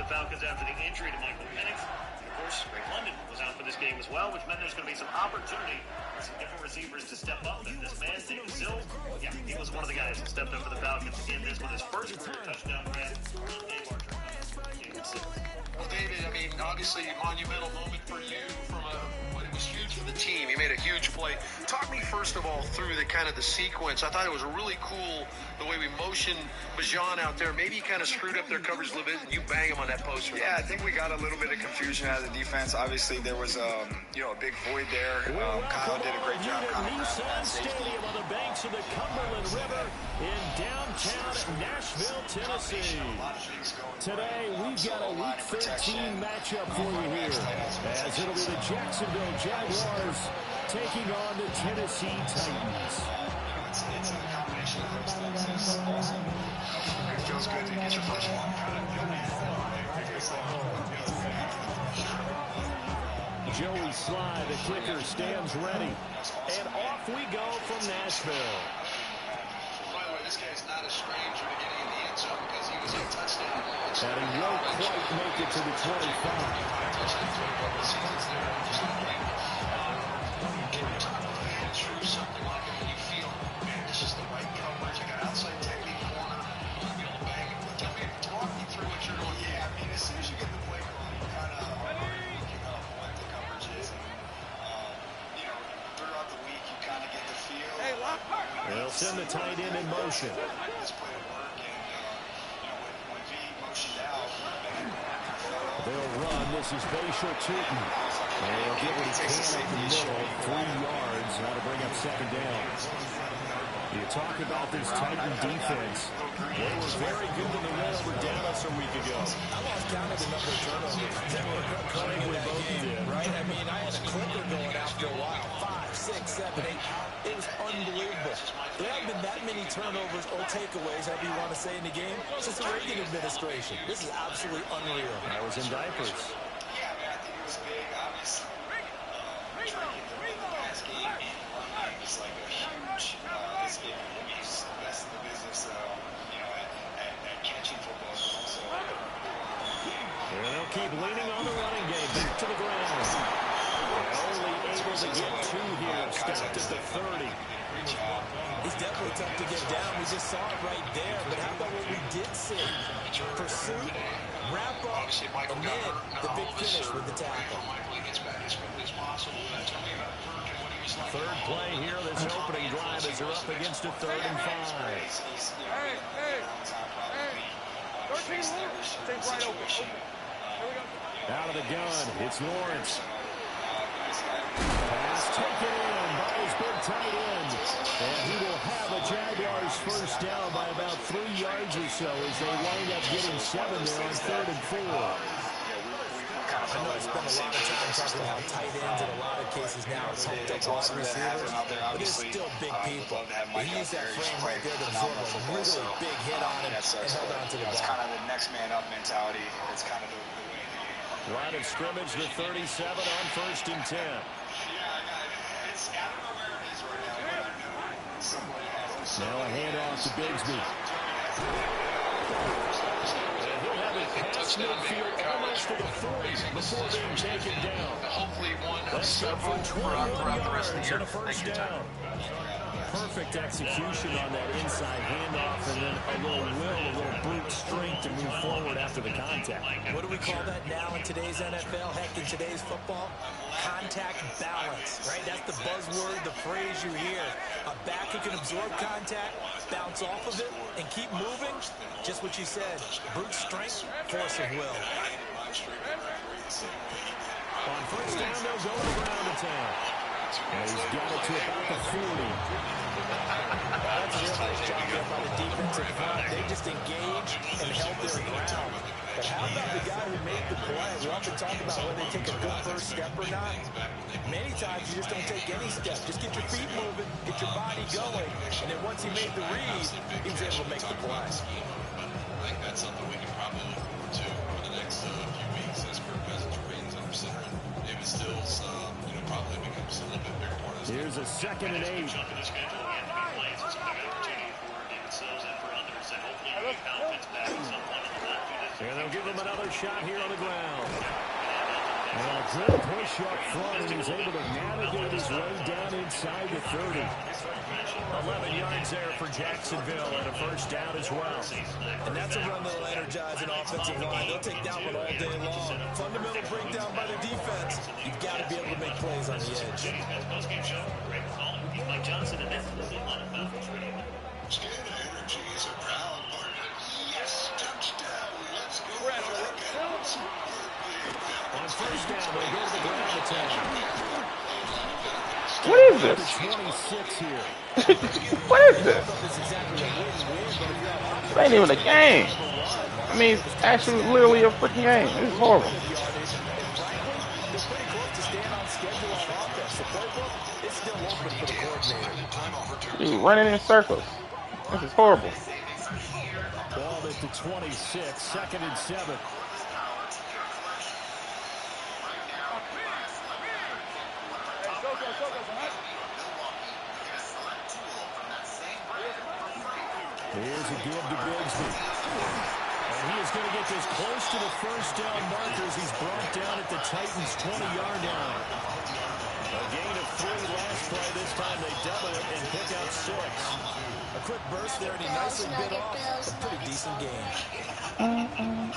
the Falcons after the injury to Michael Penix. And, of course, Greg London was out for this game as well, which meant there's going to be some opportunity for some different receivers to step up. And this man, David Sills, yeah, he was one of the guys that stepped up for the Falcons in this with his first career touchdown grab on Dave Archer. Well, David, I mean, obviously a monumental moment for you but it was huge for the team. You made a huge play. Talk me first of all through the kind of the sequence. I thought it was really cool the way we motioned Bijan out there. Maybe he kind of screwed up their coverage a little bit, and you bang him on that post. Yeah, I think we got a little bit of confusion out of the defense. Obviously, there was a big void there. Kyle did a great job. Nissan Stadium on the banks of the Cumberland River in downtown Nashville, Tennessee. Today, we've got a Week 13 matchup for you here, as it'll be the Jacksonville Jaguars taking on the Tennessee Titans. It's a combination of those things. It feels good to get your first one. Joey Sly, the kicker, stands ready. And off we go from Nashville. By the way, this guy's not a stranger to getting in the end zone because he was a touchdown launch. And he won't quite make it to the 25. Touchdown throw a couple of seasons there. Just a great through something like it when you feel, man, this is the right coverage. I got outside technique corner. You'll be able to bang it. Talk me through what you're doing. Yeah, I mean, as soon as you get the play call, you kind of looking up what the coverage is. And, throughout the week, you kind of get the feel. They'll send the tight end in motion. This play to work, and when V motioned out, They'll run. This is Bashal Tootin. And he'll get what he can up the middle. 3 yards. That'll bring up second down. You talk about this Titan defense. They were very good when they went over Dallas a week ago. I lost count of the number of turnovers. We both did, right? I mean, I had a clipper going after a while. 5, 6, 7, 8. It was unbelievable. There haven't been that many turnovers or takeaways, however you want to say, in the game since the Reagan administration. This is absolutely unreal. I was in diapers. Yeah, I think it was big, obviously. Trying to win the pass game and run game is like a huge, it's big. He's the best in the business, at catching football, but also. They'll keep leaning on the running game. Back to the ground. Only able to get 2 here. Stopped at the 30. He's definitely tough to get down. We just saw it right there. But how about what we did see? Pursuit, wrap up, and then the big finish with the tackle. Third play here, this opening drive as they're up against a 3rd and 5. Out of the gun, it's Lawrence. Pass taken in by his big tight end. And he will have a Jaguars first down by about 3 yards or so as they wind up getting 7 there on 3rd and 4. I know I spent a lot of time talking about tight ends in a lot of cases now. Pumped up wide receivers, but they're still big people. He used that frame right there to absorb a really big hit on him and held on to the ball. It's kind of the next man up mentality. It's kind of the way of the game. Line of scrimmage, the 37 on 1st and 10. Now a handoff to Bigsby. He'll have it past midfield almost to the 40 before being taken down. Hopefully one of That's up for several 21 throughout the rest of the yards year. and a first down. Perfect execution on that inside handoff, and then a little brute strength to move forward after the contact. What do we call that now in today's NFL? Heck, in today's football? Contact balance, right? That's the buzzword, the phrase you hear. A back who can absorb contact, bounce off of it, and keep moving. Just what you said. Brute strength, force of will. On first down, they'll go to the ground attack. And he's got it to about the 40. That's a real nice job there by the defensive front. They just engaged and held their ground. But how about the guy who made the play? We often talk about whether they take a good first step or not. Many times you just don't take any step. Just get your feet moving, get your body going, and then once he made the read, he was able to make the play. I think that's something we can probably look forward to for the next few weeks as Kirk Cousins remains under center. And David Stills, probably becomes a little bit bigger part of this. Here's a 2nd and 8. Jump in the schedule again, big plays. It's a big opportunity for David Sills and for others. And hopefully Lee Powell gets back at some point in the not too distant And they'll give him another shot here on the ground. And a good push up front, and he's able to navigate his way down inside the 30. 11 yards there for Jacksonville and a first down as well. And that's a run that'll energize an offensive line. They'll take that one all day long. Fundamental breakdown by the defense. You've got to be able to make plays on the edge. Mike Johnson and that's the line of Falcons radio. Energy is a proud partner. Yes, touchdown. Let's go. On first down, they go to the ground attack. What is this? 26 here. What is this? This ain't even a game. I mean, it's actually literally a freaking game. This is horrible. Dude, running in circles. This is horrible. Ball at the 26, second and 7. Here's a give to Bigsby. And he is going to get this close to the first down markers. He's brought down at the Titans' 20-yard line. A gain of 3 last play. This time they double it and pick up 6. A quick burst there, and he nicely bit off a pretty decent game. And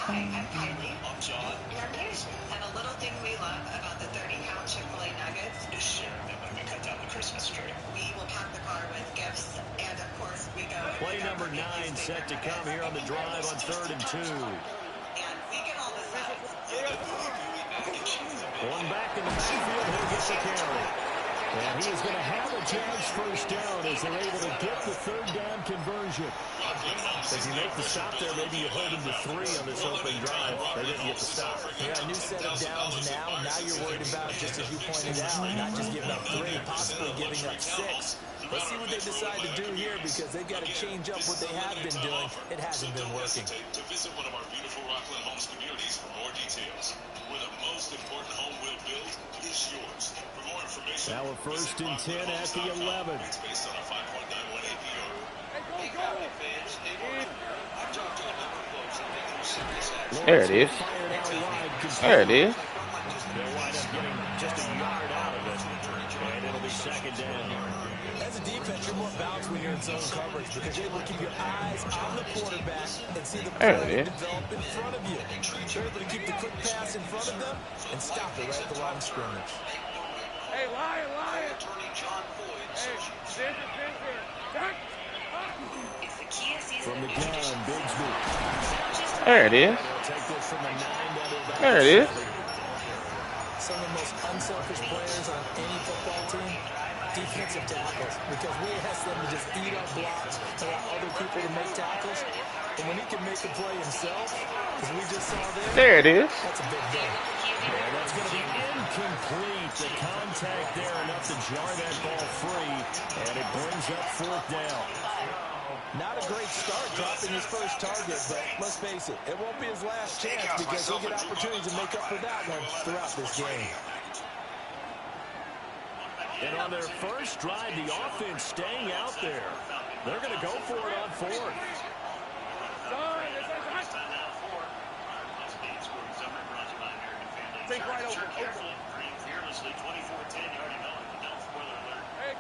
a little thing we love about the 30-pound Chick-fil-A nuggets Is sharing them when we cut down the Christmas tree. we will pack the car with gifts, and of course we go. Play number 9 set to come here on the drive on 3rd and 2. And we get all the sides. One back in the backfield, he'll get the carry. And he is going to have a Jags first down as they're able to get the 3rd down conversion. If you make the stop there, maybe you hold him to 3 on this opening drive. They didn't get the stop. Yeah, a new set of downs now. Now you're worried about, just as you pointed out, not just giving up 3, possibly giving up 6. Let's see what they decide to do here, because they've got to change up what they have been doing. It hasn't been working. To visit one of our beautiful Rockland Homes communities for more details. Where the most important home we'll build is yours. For more information, Now a 1st and 10 at the 11. it's based on a 5.91 APR. There it is. There it is. They'll wind up getting just a yard out of it. And it'll be 2nd down. As a defense, you're more balanced when you're in zone coverage, because you're able to keep your eyes on the quarterback and see the play develop in front of you. You're able to keep the quick pass in front of them and stop it right at the line of scrimmage. Hey, Lion. Hey, From the gun, Bigsby. There it is. They'll take this from the 9 down to about There it is. Some of the most unselfish players on any football team, defensive tackles, because we ask them to just eat up blocks, allow other people to make tackles. And when he can make a play himself, as we just saw There it is. that's a big day. And that's going to be incomplete. The contact there enough to jar that ball free. And it brings up 4th down. Not a great start dropping his first target, but let's face it, it won't be his last chance, because he'll get opportunities to make up for that one throughout this game. And on their first drive, the offense staying out there. They're going to go for it on 4th. Think right open. Fearlessly, 24-10, you already know it. No spoiler alert. Hey,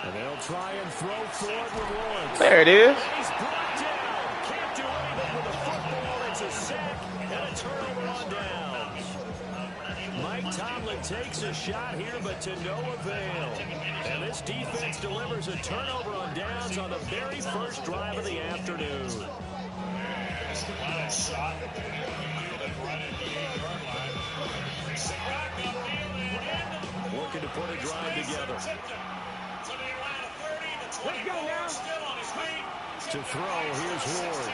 And they'll try and throw forward with Lawrence. There it is. He's brought down. Can't do anything with the football. It's a sack and a turnover on downs. Mike Tomlin takes a shot here, but to no avail. And this defense delivers a turnover on downs on the very first drive of the afternoon. Working to put a drive together. Let's go now. To throw, here's Ward.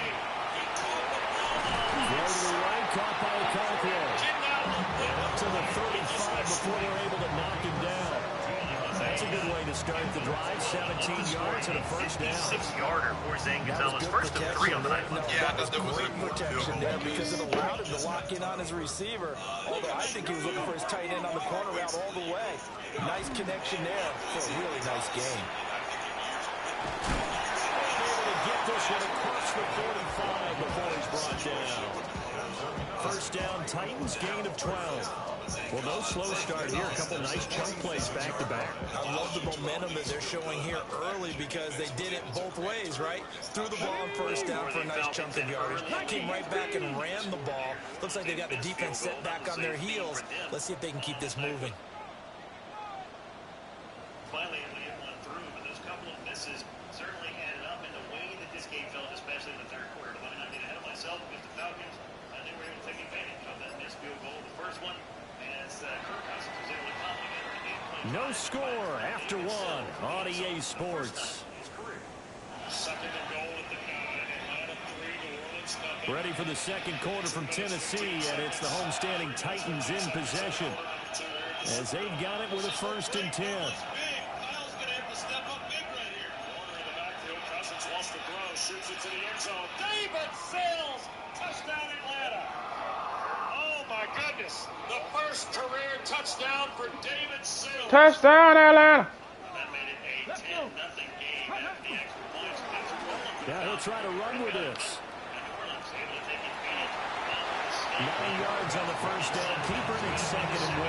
Throw to the right, caught by Conklin. And up to the 35 before they're able to knock him down. That's a good way to start the drive. 17 yards and a first down. 6-yarder for Zane Gonzalez. First of 3 on the night. That was great protection there, because it allowed him to lock in on his receiver. Although I think he was looking for his tight end on the corner route all the way. Nice connection there for a really nice game. get this one across the 45 before he's brought down. First down, Titans, gain of 12. Well, no slow start here. A couple nice chunk plays back-to-back. I love the momentum that they're showing here early because they did it both ways, right? Threw the ball on first down for a nice chunk of yardage. Came right back and ran the ball. Looks like they got the defense set back on their heels. Let's see if they can keep this moving. Finally, able to get one through, but those couple of misses certainly added up in the way that this game felt, especially in the third quarter. Let me not get ahead of myself because the Falcons, they were able to take advantage of that missed field goal. The first one, as Kirk Cousins was able to complement the game plan. No score after one on EA Sports. Second and goal at the 9. Atlanta 3, New Orleans nothing. Ready for the second quarter from Tennessee, and it's the homestanding Titans in possession, as they've got it with a 1st and 10. Kyle's going to have to step up big right here. Warner in the backfield. Cousins wants to throw. Shoots it to the end zone. David Sills. Touchdown Atlanta. Oh, my goodness. The first career touchdown for David Sills. Touchdown, Atlanta. That made it a 10-0 game after the extra points. Now he'll try to run with this. New Orleans able to take advantage of this. 9 yards on the first down. Keeper, and it's 2nd and 1.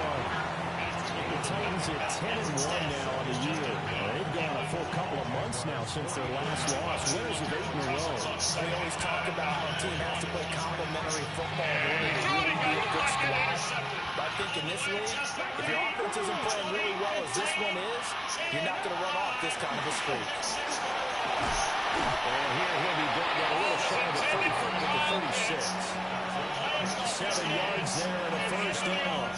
The Titans at 10-1 now on the year. They've gone a full couple of months now since their last loss. Winners of 8 in a row. We always talk about how a team has to play complementary football in order to really be a good squad. But I think in this league, if your offense isn't playing really well as this one is, you're not going to run off this kind of a streak. And here he'll be brought down a little shy of the 35 to the 36. 7 yards there and a first down.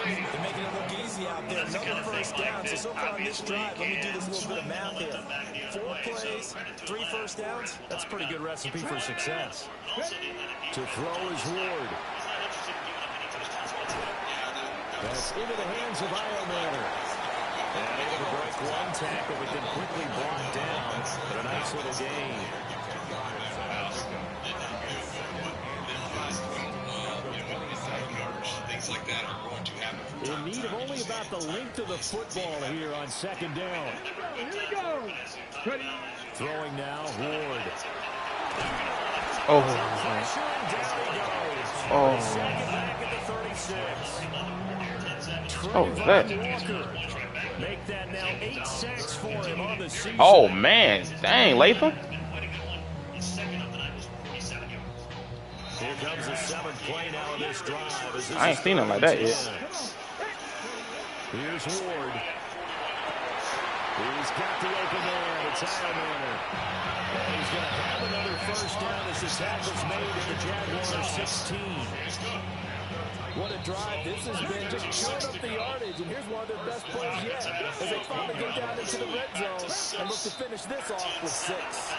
They're making it look easy out there. Another first down. So far on this drive, let me do this little bit of math here. 4 plays, 3 first downs. That's a pretty good recipe for success. To throw is Ward. That's into the hands of Iomanner. And able to break one tackle, but then quickly brought down. But a nice little gain. Things like that are going to happen from In time to need of time. only about the length of the football here on 2nd down. Here we go. Ready. Throwing now, Ward. Oh. Pressure, and down he goes. Oh. Second back at the 36. Oh, that. Walker. Make that now 8 sacks for him on the season. Oh, man. Dang, Latham. Here comes the 7th play now in this drive. As this I ain't is seen him like that 3 and yet. 10. Here's Ward. He's got the open man. It's Iomanner. And he's going to have another first down as the tackle's made at the Jaguars 16. What a drive this has been, just chewing up the yardage. And here's one of their best plays yet, as they finally get down into the red zone and look to finish this off with 6. That's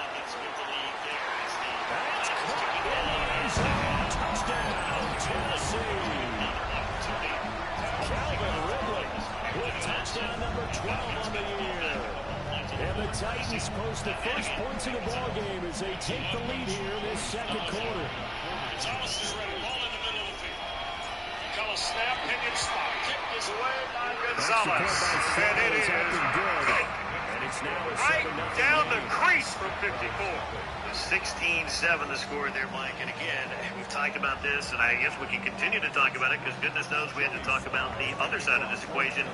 caught in the end zone. Touchdown, Tennessee. Calvin Ridley with touchdown number 12 on the year. And the Titans post the first points in the ballgame as they take the lead here in this 2nd quarter. Thomas is ready. Ball in the middle of the field. Call a snap, pick and spot. Kick is away by Gonzalez. And it is good. And it's now a Right 7-0 down the lead. crease from 54. 16-7 the score there, Mike. And again, we've talked about this, and I guess we can continue to talk about it because goodness knows we had to talk about the other side of this equation.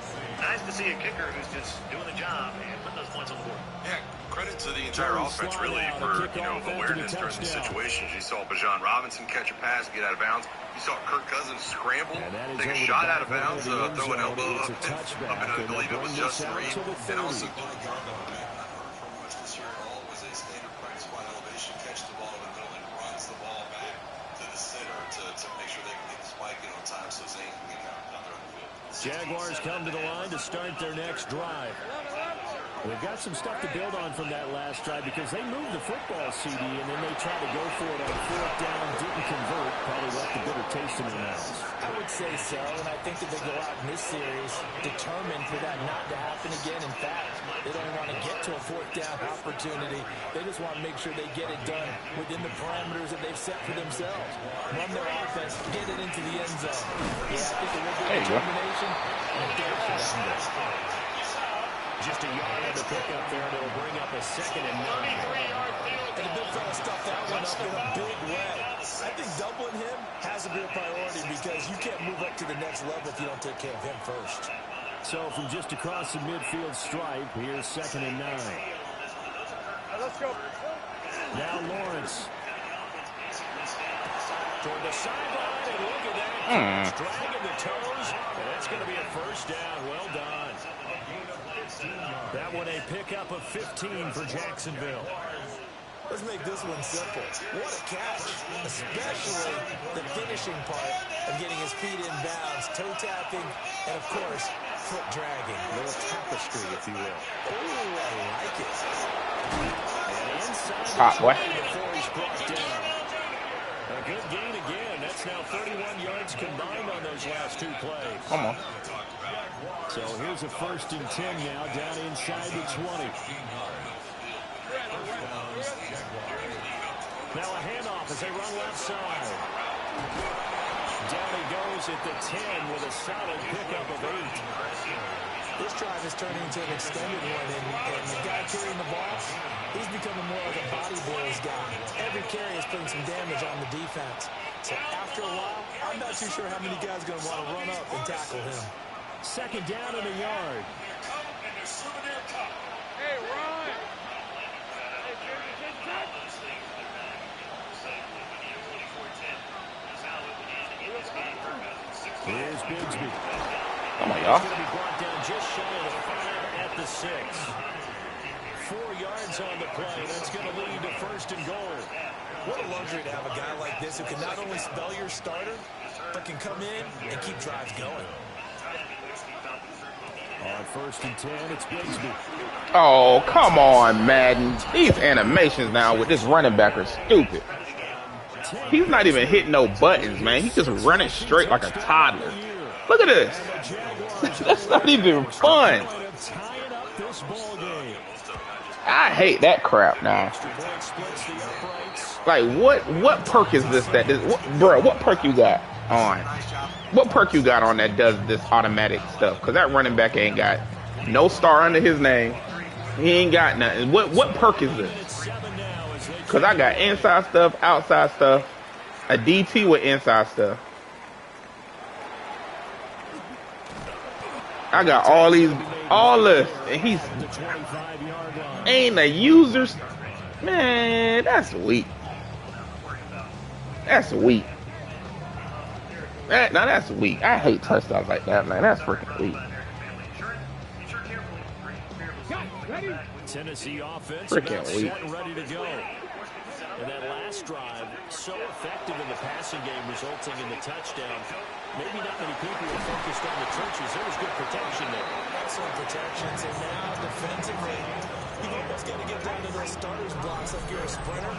Nice to see a kicker who's just doing the job and putting those points on the board. Yeah, credit to the entire offense, really, for, awareness during the situations. You saw Bijan Robinson catch a pass, get out of bounds. You saw Kirk Cousins scramble, take a shot out of bounds, throw an elbow up, I believe it was Justin Reed, and also Jaguars come to the line to start their next drive. They've got some stuff to build on from that last drive because they moved the football, CD, and then they tried to go for it on 4th down, didn't convert, probably left a bitter taste in their mouths. I would say so, and I think that they go out in this series determined for that not to happen again. In fact, they don't want to get to a 4th down opportunity. They just want to make sure they get it done within the parameters that they've set for themselves. Run their offense, get it into the end zone. Yeah, I think it will be determination and a dash down there. Just a yard on the pickup there, and it'll bring up a 2nd and 9. And the big fella stuffed that one up in a big way. I think doubling him has to be a priority because you can't move up to the next level if you don't take care of him first. So from just across the midfield stripe, here's 2nd and 9. Let's go. Now Lawrence. Toward the sideline, and look at that. Dragging the toes, and that's going to be a 1st down. Well done. That one a pickup of 15 for Jacksonville. Let's make this one simple. What a catch, especially the finishing part of getting his feet in bounds, toe tapping, and of course, foot dragging. A little tapestry, if you will. Ooh, I like it. And inside Hot boy. before he's brought down. A good gain again. That's now 31 yards combined on those last 2 plays. Come on. So here's a 1st and 10 now, down inside the 20. Now a handoff as they run left side. Down he goes at the 10 with a solid pickup of 8. This drive is turning into an extended one, and the guy carrying the ball, he's becoming more like a body blows guy. Every carry is putting some damage on the defense. So after a while, I'm not too sure how many guys are going to want to run up and tackle him. 2nd down and a yard. Hey, Ron. Here's Bigsby. Come on, y'all. He's going to be brought down just shy of the 5 at the 6. 4 yards on the play. That's going to lead to 1st and goal. What a luxury to have a guy like this who can not only spell your starter, but can come in and keep drives going. On 1st and 10, it's Bigsby. Oh, come on, Madden. These animations now with this running back are stupid. He's not even hitting no buttons, man. He's just running straight like a toddler. Look at this. That's not even fun. I hate that crap now. Like, what perk is this bro, what perk you got on? What perk you got on that does this automatic stuff? Because that running back ain't got no star under his name. He ain't got nothing. What perk is this? Because I got inside stuff, outside stuff, a DT with inside stuff. I got all this, and he's ain't a user. Man, that's weak. That's weak. That's weak. I hate touchdowns like that, man. That's freaking weak. Tennessee offense Freaking weak. set and ready to go. And that last drive, so effective in the passing game, resulting in the touchdown. Maybe not many people were focused on the trenches. There was good protection there. Excellent protections, and now defensively, you've almost got to get down to those starters blocks like you're a sprinter.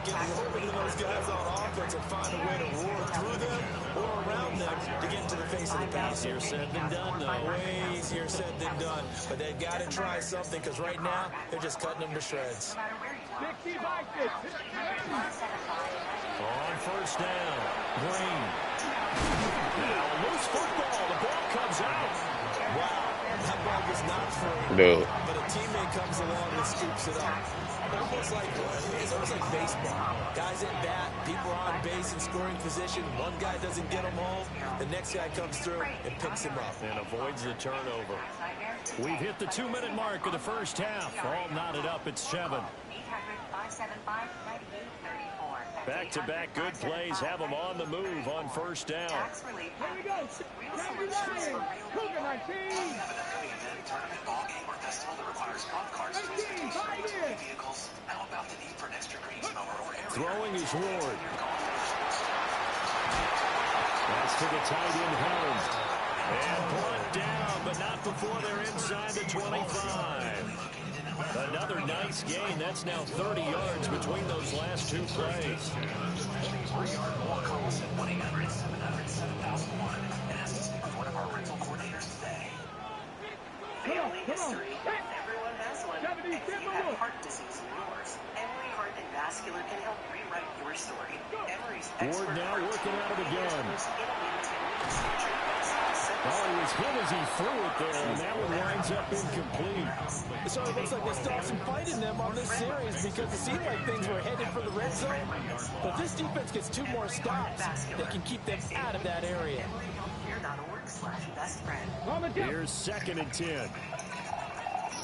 Get over to those guys on offense and find a way to roar through them or around them to get into the face of the pass. Easier said than done, though. Way easier said than done. But they've got to try something because right now, they're just cutting them to shreds. On 1st down, Green. Now a loose football. The ball comes out. Wow, that ball was not free. Dude. But a teammate comes along and scoops it up. It's almost like baseball. Guys at bat, people are on base in scoring position. One guy doesn't get them home. The next guy comes through and picks him up. And avoids the turnover. We've hit the 2-minute mark of the 1st half. All knotted up at 7. Back-to-back good plays have them on the move on 1st down. Here we go. Cougar 19. Throwing is Ward. That's to the tight end Helms. And brought down, but not before they're inside the 25. Another nice gain. That's now 30 yards between those last 2 plays. Come on. one, and if you have heart disease in yours, Emory Heart and Vascular can help rewrite your story. Emory's Ward now working out of the gun. Oh, he was hit as he threw it there, and that one winds up incomplete. So it looks like they still have some fight in them on this series because it seemed like things were headed for the red zone. But this defense gets 2 more stops. They can keep them out of that area. Here's 2nd and 10.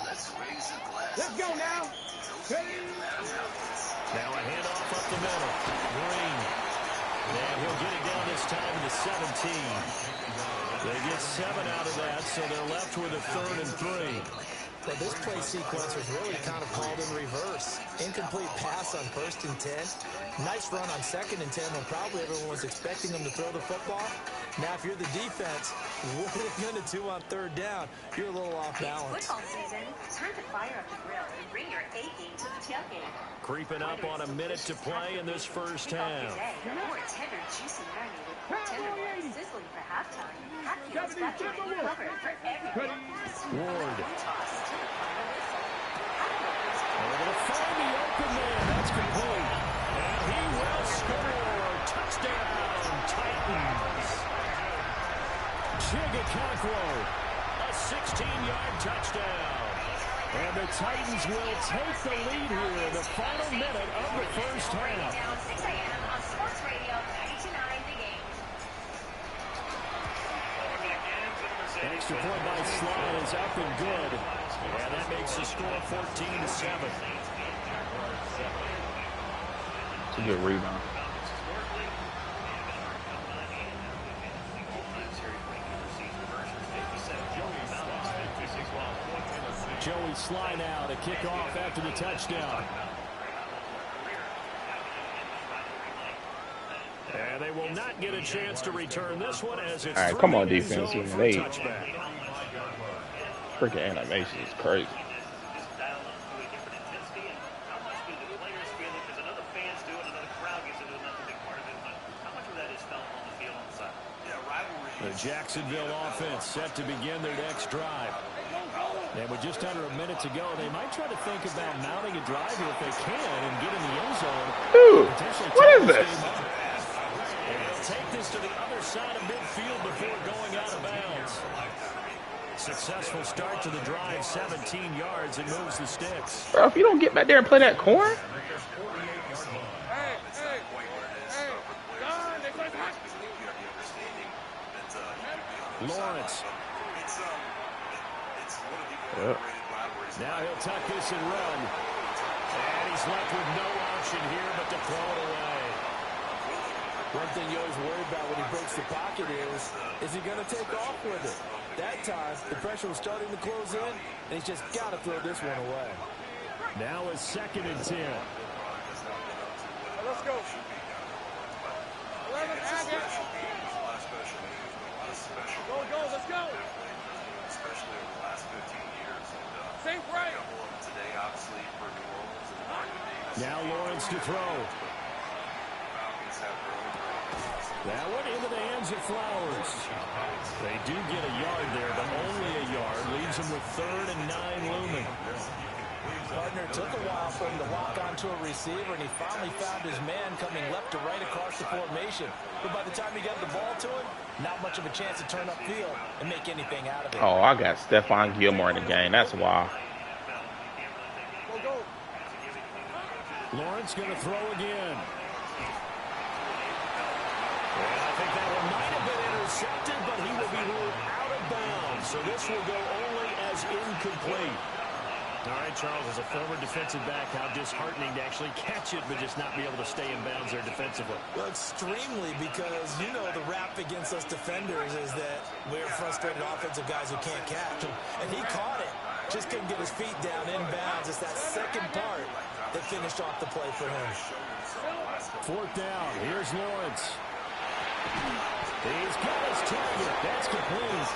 Let's go now. Now a handoff up the middle. Green. And he'll get it down this time to 17. They get 7 out of that, so they're left with a 3rd and 3. But this play sequence was really kind of called in reverse. Incomplete pass on 1st and 10. Nice run on 2nd and 10 when probably everyone was expecting them to throw the football. Now, if you're the defense, what are they going to do on 3rd down? You're a little off balance. Football season. Time to fire up the grill and bring your A game to the tailgate. Creeping up on a minute to play in this first half. More tender, juicy marinated pork tenderloin sizzling for halftime. Hatfield's got your main cover for everyone. Ward. Able to find the open man. That's complete. And he will score. Touchdown, Titans. Chigakonkwo, a 16-yard touchdown. And the Titans will take the lead here in the final minute of the first half. Down 6 a.m. on Sports Radio 92.9 The Game. Extra point by Sly is up and good. And that makes the score 14-7. It's a good rebound. Joey Sly now to kick off after the touchdown. And they will not get a chance to return this one as it's... All right, come on, defense. They freaking animation is crazy. The Jacksonville offense set to begin their next drive. And with just under a minute to go, they might try to think about mounting a drive here if they can and get in the end zone. Dude, what is this? And they'll take this to the other side of midfield before going out of bounds. Successful start to the drive, 17 yards, and moves the sticks. Bro, if you don't get back there and play that corner. Lawrence. Yep. Now he'll tuck this and run. And he's left with no option here but to throw it away. One thing you always worry about when he breaks the pocket is he going to take off with it? That time, the pressure was starting to close in, and he's just got to throw this one away. Now is 2nd and 10. Let's go. 11, add it. Go, let's go. Especially over the last 15 years. Safe right. Today, obviously, for New Orleans and Now Lawrence to throw. That one into the hands of Flowers. They do get a yard there, but only a yard. Leaves them with 3rd and 9 looming. Gardner took a while for him to lock onto a receiver, and he finally found his man coming left to right across the formation. But by the time he got the ball to him, not much of a chance to turn upfield and make anything out of it. Oh, I got Stephon Gilmore in the game. That's why. Lawrence going to throw again. And I think that one might have been intercepted, but he will be ruled out of bounds. So this will go only as incomplete. All right, Charles, as a former defensive back, how disheartening to actually catch it, but just not be able to stay in bounds there defensively. Well, extremely, because, you know, the rap against us defenders is that we're frustrated offensive guys who can't catch. And he caught it. Just couldn't get his feet down in bounds. It's that second part that finished off the play for him. 4th down. Here's Lawrence. He's got his target. That's complete.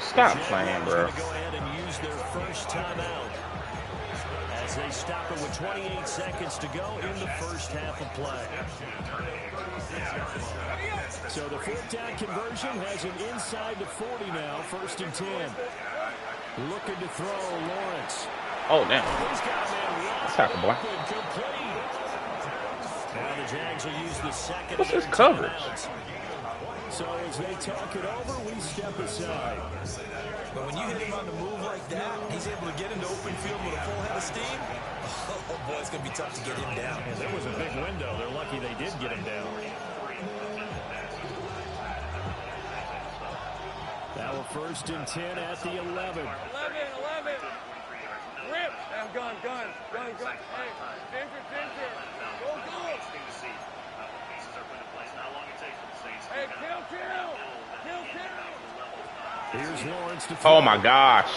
Stop playing, bro. Go ahead and use their first timeout as they stop it with 28 seconds to go in the first half of play. So the 4th down conversion has him inside the 40 now, 1st and 10. Looking to throw Lawrence. Oh, damn. Tackle, boy. Now the Jags will use the second. What's his coverage? So as they talk it over, we step aside. But when you hit him on the move like that, he's able to get into open field with a full head of steam. Oh, boy, it's going to be tough to get him down. And there was a big window. They're lucky they did get him down. Now a 1st and 10 at the 11. 11. Rip. Gun. Hey, Ginger. Go. Hey, kill. Here's Lawrence to Oh my gosh.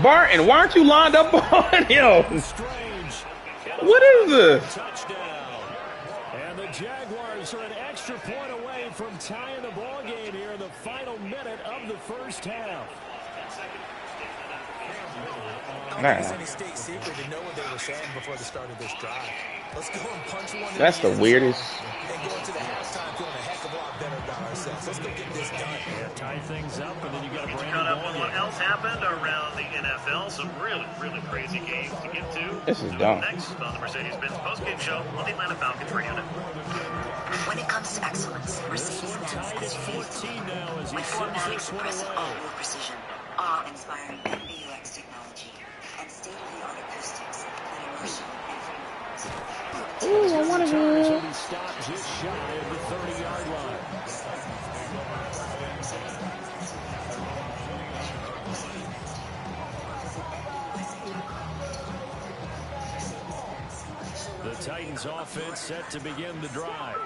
Barton, why aren't you lined up on him? What is this? Touchdown. And the Jaguars are an extra point away from tying the ball game here in the final minute of the first half. I don't think it's any state secret to know what they were saying before the start of this drive. Let's go and punch one. That's the weirdest. And go into the halftime feeling a heck of a lot better about ourselves. Let's go get this done. Yeah, tie things up, and then you got a brand new Caught up on what else happened around the NFL. Some really crazy games to get to. This is dumb. Next on the Mercedes-Benz postgame show on the Atlanta Falcons radio network. When it comes to excellence, Mercedes-Benz is with formatics that press all with precision, awe-inspiring MBUX technology, and state-of-the-art acoustics that immerse you in every moment. Ooh, I want to stop just shy of the 30-yard line. The Titans offense set to begin the drive.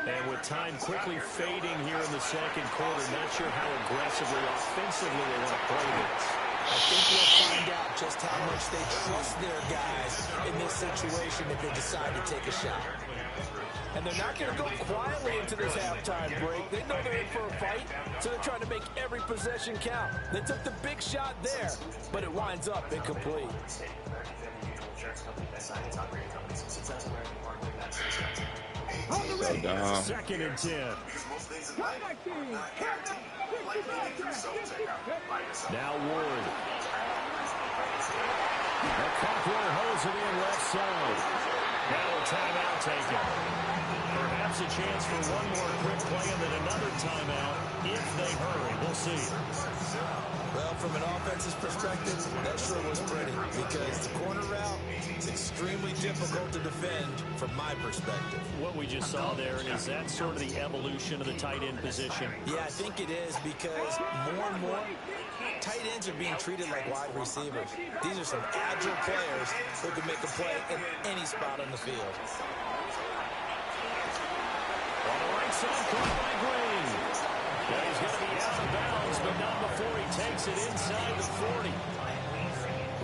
And with time quickly fading here in the second quarter, not sure how aggressively, offensively they want to play this. I think we'll find out just how much they trust their guys in this situation if they decide to take a shot. And they're not going to go quietly into this halftime break. They know they're in for a fight, so they're trying to make every possession count. They took the big shot there, but it winds up incomplete. So dumb. 2nd and 10. Now Ward. The Cockler holds it in left side. Now a timeout taken. Perhaps a chance for one more quick play and then another timeout if they hurry. We'll see. Well, from an offensive perspective, that sure was pretty because the corner route is extremely difficult to defend from my perspective. What we just saw there, is that sort of the evolution of the tight end position? Yeah, I think it is because more and more tight ends are being treated like wide receivers. These are some agile players who can make a play in any spot on the field. On the right side, caught by Green. Well, he's going to be out of bounds, but not before he takes it inside the 40.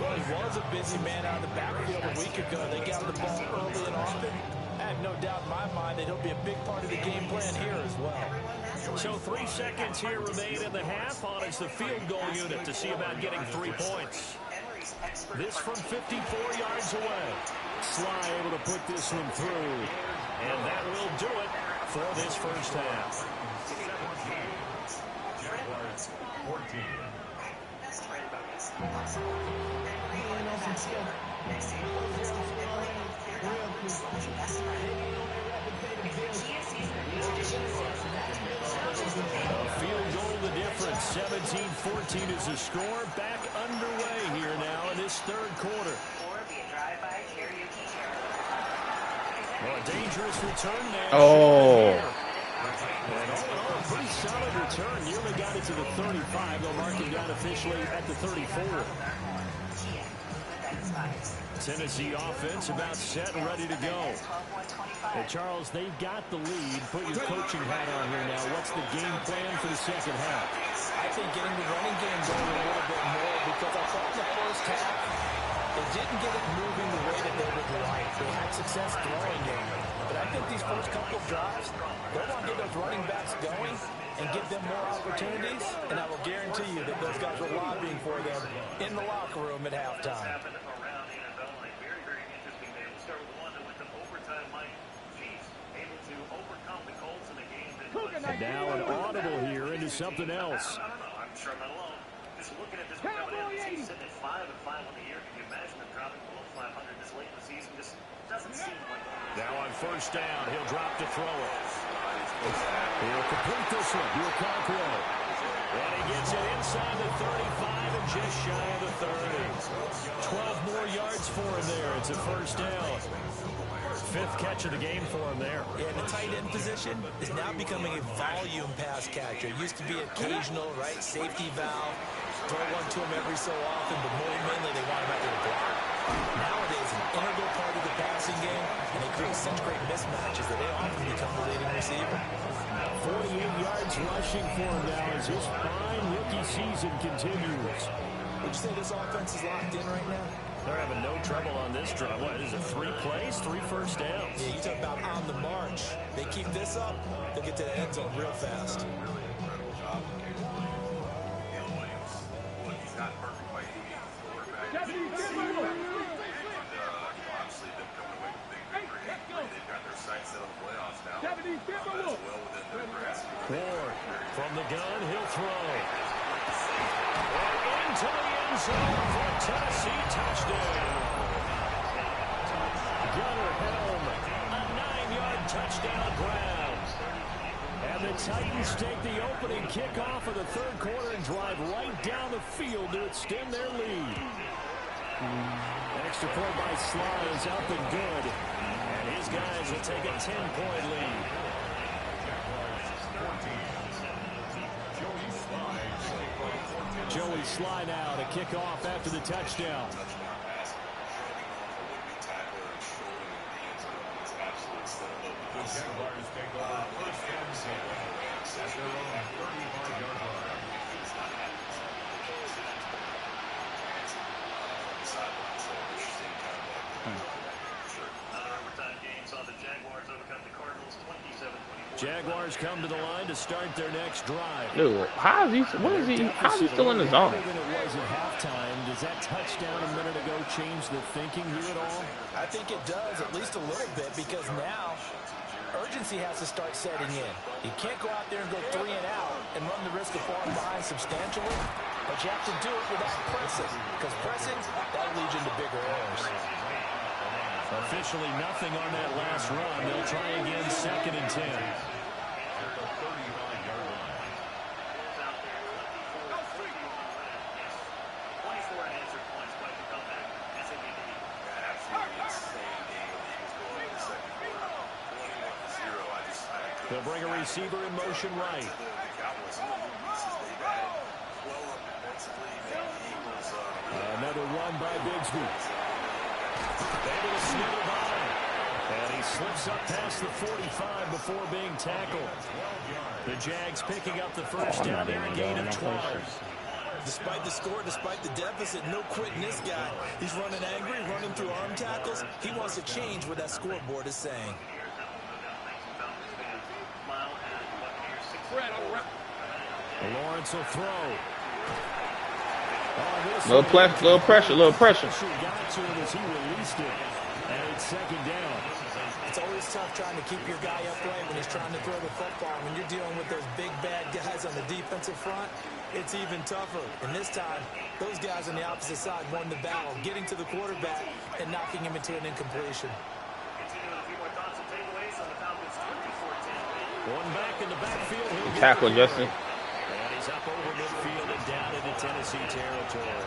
Well, he was a busy man out of the backfield a week ago. They got the ball early and often. I have no doubt in my mind that he'll be a big part of the game plan here as well. So 3 seconds here remain in the half on as the field goal unit to see about getting 3 points. This from 54 yards away. Sly able to put this one through. And that will do it for this first half. A field goal the difference. 17-14 is the score. Back underway here now in this third quarter. Well, a dangerous return there. Oh. Pretty solid return. Nearly got it to the 35. They'll mark him down officially at the 34. Tennessee offense about set and ready to go. Hey, Charles, they've got the lead. Put your coaching hat on here now. What's the game plan for the second half? I think getting the running game going a little bit more because I thought in the first half they didn't get it moving the way that they would like. They had success throwing it. But I think these first couple of drives, they want to get those running backs going and give them more opportunities. And I will guarantee you that those guys were lobbying for them in the locker room at halftime. And now an audible here into something else. He's sitting at 5-5 on the year. Can you imagine him dropping below 500 this late in the season? Just doesn't seem like it. Now on first down, he'll drop to throw it. He'll complete this one. He'll conquer. And he gets it inside the 35 and just shy of the 30. 12 more yards for him there. It's a first down. 5th catch of the game for him there. Yeah, and the tight end position is now becoming a volume pass catcher. It used to be occasional, right? Safety valve. Throw one to him every so often, but more mainly they want him out there to block. Nowadays, an integral part of the passing game, and they create such great mismatches that they often become the leading receiver. 48 yards rushing for him now as his fine rookie season continues. Would you say this offense is locked in right now? They're having no trouble on this drive. What is it, 3 plays, 3 first downs? Yeah, you talk about on the march. They keep this up, they'll get to the end zone real fast. Ford from the gun, he'll throw. And into the end zone for a Tennessee touchdown. Gunner home, a 9-yard touchdown grab. And the Titans take the opening kickoff of the 3rd quarter and drive right down the field to extend their lead. Extra point by Sly is up and good. And his guys will take a 10-point lead. Joey Sly now to kick off after the touchdown. Jaguars come to the line to start their next drive. Dude, how's he still in the zone? Than it was at halftime. Does that touchdown a minute ago change the thinking here at all? I think it does, at least a little bit, because now urgency has to start setting in. You can't go out there and go 3 and out and run the risk of falling behind substantially, but you have to do it without pressing, because pressing, that'll lead you into bigger errors. Officially nothing on that last run. They'll try again, 2nd and 10. They'll bring a receiver in motion right. Another run by Bigsby. Able to snuggle by. And he slips up past the 45 before being tackled. The Jags picking up the first down there, a gain of 12. Despite the score, despite the deficit, no quitting this guy. He's running angry, running through arm tackles. He wants to change what that scoreboard is saying. Lawrence will throw. Little pressure. Got to him as he released it. And it's 2nd down. It's always tough trying to keep your guy upright when he's trying to throw the football. When you're dealing with those big, bad guys on the defensive front, it's even tougher. And this time, those guys on the opposite side won the battle, getting to the quarterback and knocking him into an incompletion. One back in the backfield. Tackle, Justin. And he's up over midfield and down into Tennessee territory.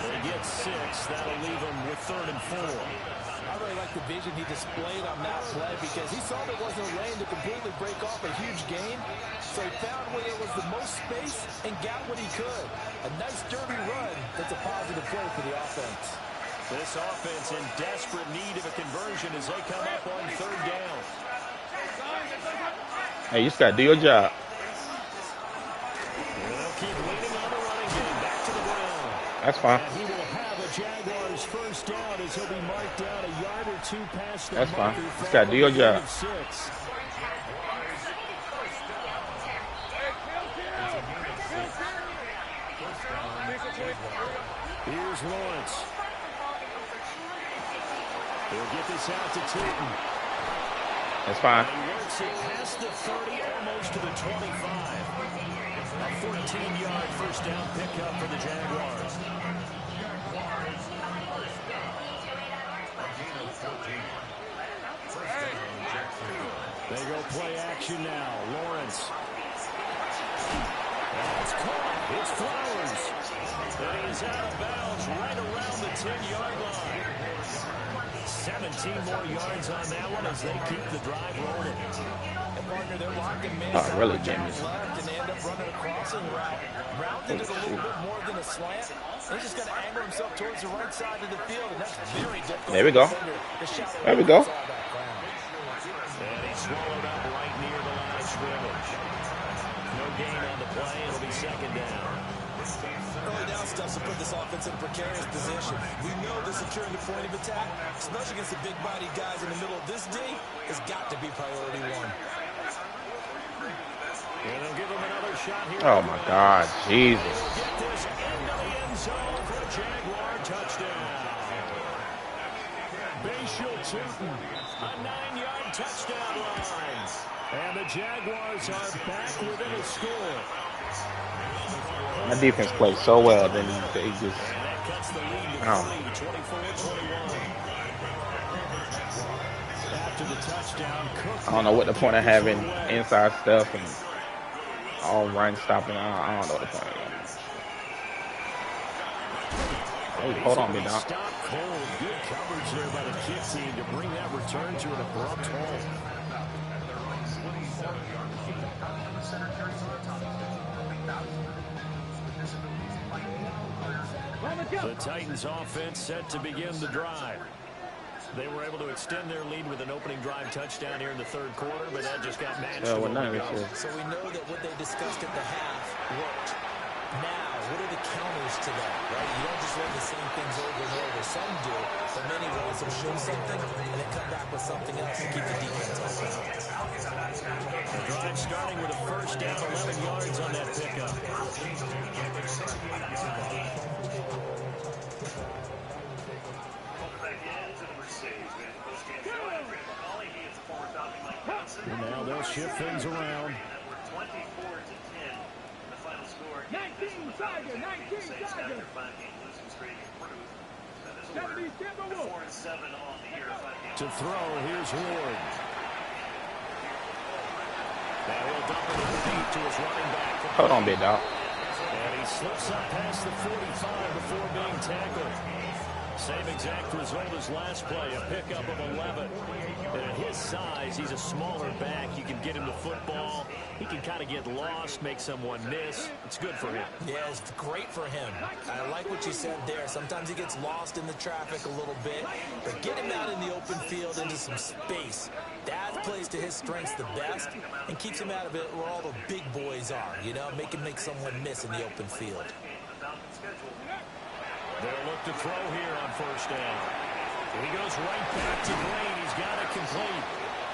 They get 6. That'll leave him with 3rd and 4. I really like the vision he displayed on that play because he saw there wasn't a lane to completely break off a huge gain. So he found where there was the most space and got what he could. A nice, dirty run that's a positive play for the offense. This offense in desperate need of a conversion as they come up on 3rd down. Hey, you just got to do your job. They'll keep leaning on the running game. Back to the ground. That's fine. And he will have a Jaguars first down as he'll be marked down a yard or 2 past the That's fine. marker. Just got to do your job. 6. Here's Lawrence. He'll get this out to Tootin. That's fine. He works it past the 30, almost to the 25. A 14-yard first down pickup for the Jaguars. go play action now. Lawrence. That's caught. It's Flowers. And he's out of bounds right around the 10-yard line. 17 more yards on that one as they keep the drive rolling. And partner, they're locking man Oh, really, Jimmy? left, and they end up running a crossing route. Rounded it a little bit more than a slant. He's just got to angle himself towards the right side of the field, and that's very difficult. There we go. There we go. And he swallowed up right near the line of scrimmage. No gain on the play. It'll be second down. Early down stuff to put this offense in a precarious position. We know that securing the point of attack, especially against the big-bodied guys in the middle of this D, has got to be priority one. And they'll give him another shot here. Oh, my God. Jesus. Get this into the end zone for a Jaguar touchdown. Bashal Tootin, a 9-yard touchdown line. And the Jaguars are back within a score. My defense plays so well, then they just, I don't know what the point of having inside stuff and all run stopping. I don't know what the point of that. Hey, hold on, big dog. Stop cold. Good coverage there by the kick team to bring that return to an abrupt halt. The Titans offense set to begin the drive. They were able to extend their lead with an opening drive touchdown here in the third quarter, but that just got matched. So we know that what they discussed at the half worked. Now, what are the counters to that, right? You don't just run the same things over and over. Some do, but many will also show something and then come back with something else to keep the defense open. The drive starting with a first down, 11 yards on that pickup. And now they'll shift things around. 24-10. The final score. 19 Tiger, 19 Tiger. To throw, here's Ward. Now he'll dump it underneath to his running back. Hold on, big dog. And he slips up past the 45 before being tackled. Same exact result as last play, a pickup of 11. And at his size, he's a smaller back. You can get him the football. He can kind of get lost, make someone miss. It's good for him. Yeah, it's great for him. I like what you said there. Sometimes he gets lost in the traffic a little bit. But get him out in the open field into some space. That plays to his strengths the best and keeps him out of it where all the big boys are. You know, make someone miss in the open field. They'll look to throw here on first down. He goes right back to Green. He's got it complete.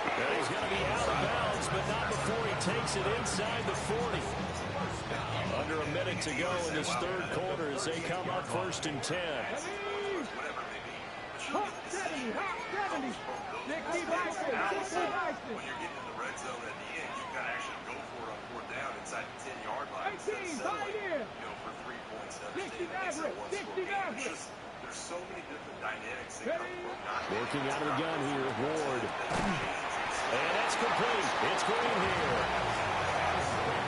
And he's going to be out of bounds, but not before he takes it inside the 40. Under a minute to go in this third quarter as they come up first and 10. Hot 70, hot 70. Nicky Bison, Nicky Bison. When you're getting in the red zone at the end, you've got to actually go for it on fourth down inside the 10-yard line. 18, tight end. For 3 points. 60 Maverick, 60 Maverick. There's so many different dynamics that come from not working out of the gun here, Ward. And that's complete. It's Green here.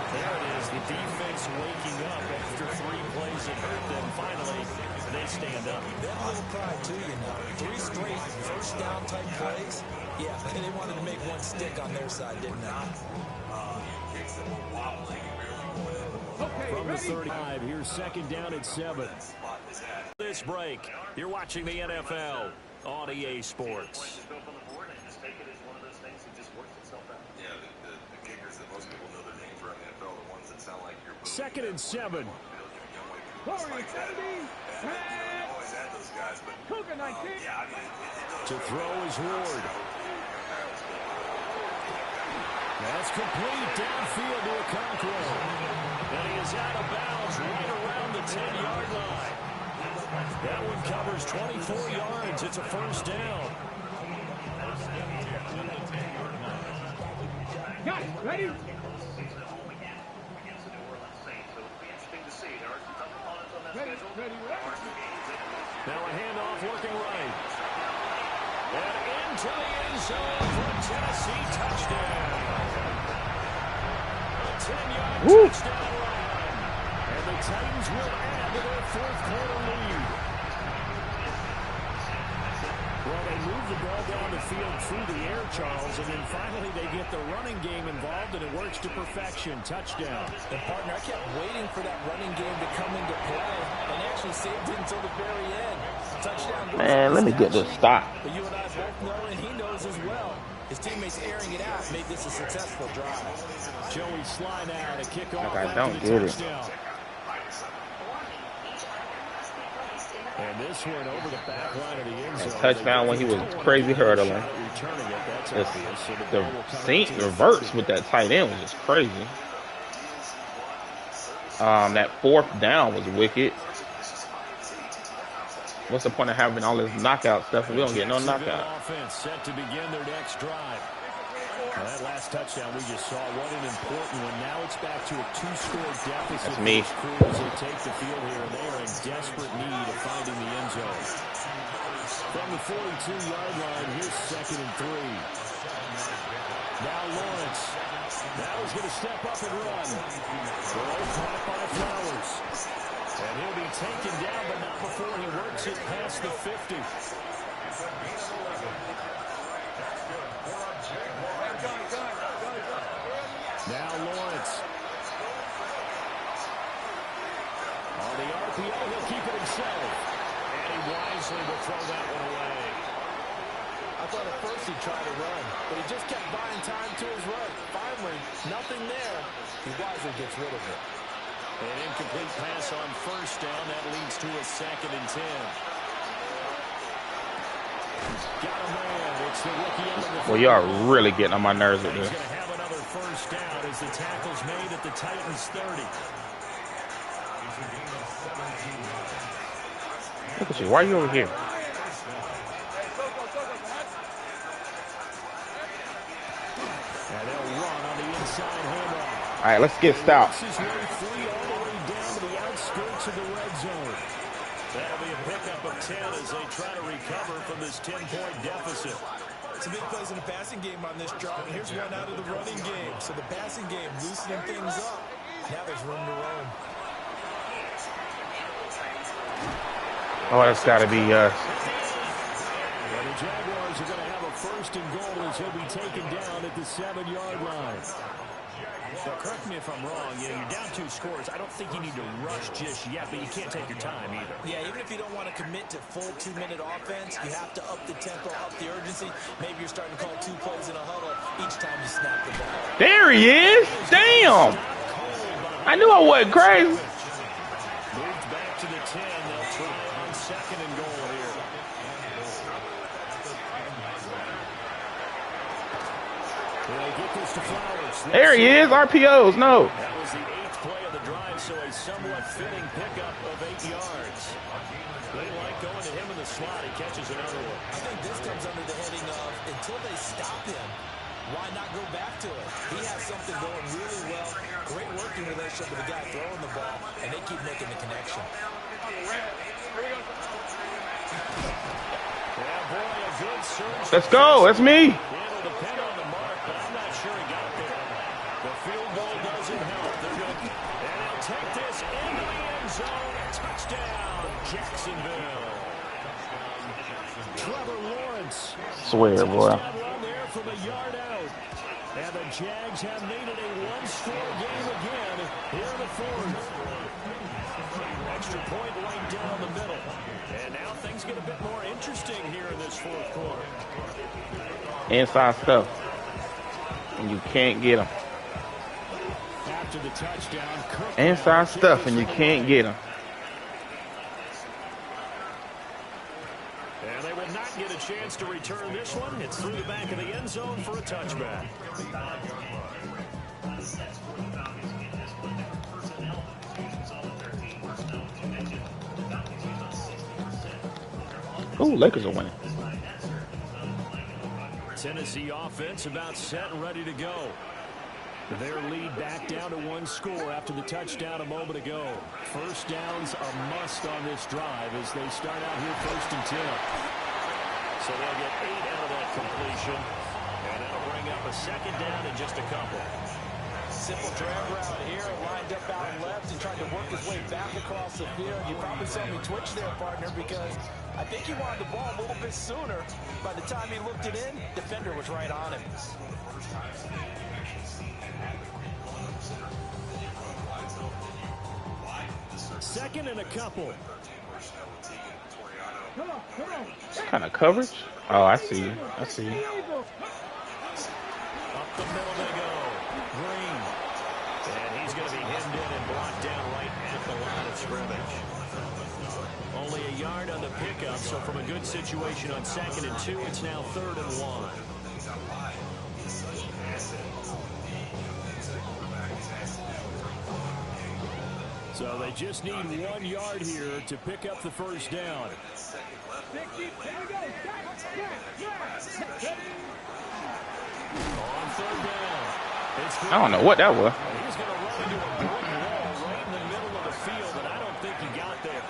There it is, the defense waking up after 3 plays that hurt them. Finally, they stand up. They have a little pride, too, you know. 3 straight first down type plays. Yeah, they wanted to make one stick on their side, didn't they? From the 35, here's second down at 7. This break, you're watching the NFL on EA Sports. Second and 7. To throw is Ward. That's complete downfield to Okonkwo. And he is out of bounds right around the 10-yard line. That one covers 24 yards. It's a first down. Got it, ready? Ready. Now a handoff working right. And into the end zone for a Tennessee touchdown. A 10-yard touchdown run. And the Titans will add to their fourth quarter lead. Well, they move the ball down the field through the air, Charles, and then finally they get the running game involved, and it works to perfection. Touchdown. And, partner, I kept waiting for that running game to come into play and actually saved it until the very end. Touchdown. Man, let me get this stop. But you and I both know, and he knows as well, his teammates airing it out made this a successful drive. Joey Sly now to kick off. I don't get it. And this one over the back line of the end zone. Touchdown when he was crazy hurdling. The reverse with that tight end was just crazy. That fourth down was wicked. What's the point of having all this knockout stuff if we don't get no knockout? Offense set to begin their next drive. Well, that last touchdown we just saw, what an important one. Now it's back to a 2-score deficit. That's me. As they take the field here, and they are in desperate need of finding the end zone. From the 42-yard line, here's 2nd and 3. Now Lawrence. Now he's going to step up and run. Caught by Flowers. And he'll be taken down, but not before he works it past the 50. Now Lawrence. On the RPO, he'll keep it himself. And he wisely will throw that one away. I thought at first he tried to run, but he just kept buying time to his run. Finally, nothing there. He wisely gets rid of it. An incomplete pass on first down. That leads to a 2nd and 10. Got a man. It's the rookie under the Well, y'all really getting on my nerves with this. He's going to have another first down as the tackle's made at the Titans' 30. Look at you. Why are you over here? And they'll run on the inside handoff. All right, let's get stout. This is way free all the way down to the outskirts of the red zone. That'll be a pickup of 10 as they try to recover from this 10-point deficit. Some big plays in the passing game on this drive, and here's one out of the running game. So the passing game loosening things up. Now there's room to roam. Oh, that's got to be us. Well, the Jaguars are going to have a 1st and goal as he'll be taken down at the 7-yard line. Now, correct me if I'm wrong. You're down 2 scores. I don't think you need to rush just yet, but you can't take your time either. Yeah, even if you don't want to commit to full 2-minute offense, you have to up the tempo, up the urgency. Maybe you're starting to call 2 plays in a huddle each time you snap the ball. There he is. Damn. I knew I wasn't crazy. Moved back to the 10. They'll try on 2nd and goal here. They'll get this to Flowers. There he is. RPOs. No. That was the 8th play of the drive, so a somewhat fitting pickup of 8 yards. They like going to him in the slot. He catches another one. I think this comes under the heading of until they stop him, why not go back to it? He has something going really well. Great working relationship with the guy throwing the ball, and they keep making the connection. Yeah, boy, a good surge. Let's go. That's me. It'll depend on the mark, but I'm not sure he got there. The field goal doesn't help. They're going to, and they'll take this into the end zone. Touchdown, Jacksonville. Trevor Lawrence. Swear, boy. Run there from a yard out. And the Jags have made it a 1-score game again here in the 4th. Extra point right down the middle. And now things get a bit more interesting here in this 4th quarter. Inside stuff. And you can't get them. After the touchdown, Cook Inside stuff and you can't get them. and they will not get a chance to return this one. It's through the back of the end zone for a touchback. Ooh, Lakers are winning. Tennessee offense about set and ready to go. Their lead back down to 1 score after the touchdown a moment ago. First downs a must on this drive as they start out here 1st and 10. So they'll get 8 out of that completion. And that'll bring up a second down in just a couple. Simple drag route here, lined up out left and tried to work his way back across the field. You probably saw me twitch there, partner, because I think he wanted the ball a little bit sooner. By the time he looked it in, defender was right on him. Second and a couple. What kind of coverage? Oh, I see you. I see you. Up the middle they go. Green. And he's going to be hemmed in and brought down right at the line of scrimmage. Only a yard on the pickup, so from a good situation on 2nd and 2, it's now 3rd and 1. So they just need 1 yard here to pick up the first down. On 3rd down. I don't know what that was. He's going to run into a brick wall right in the middle of the field, and I don't think he got there.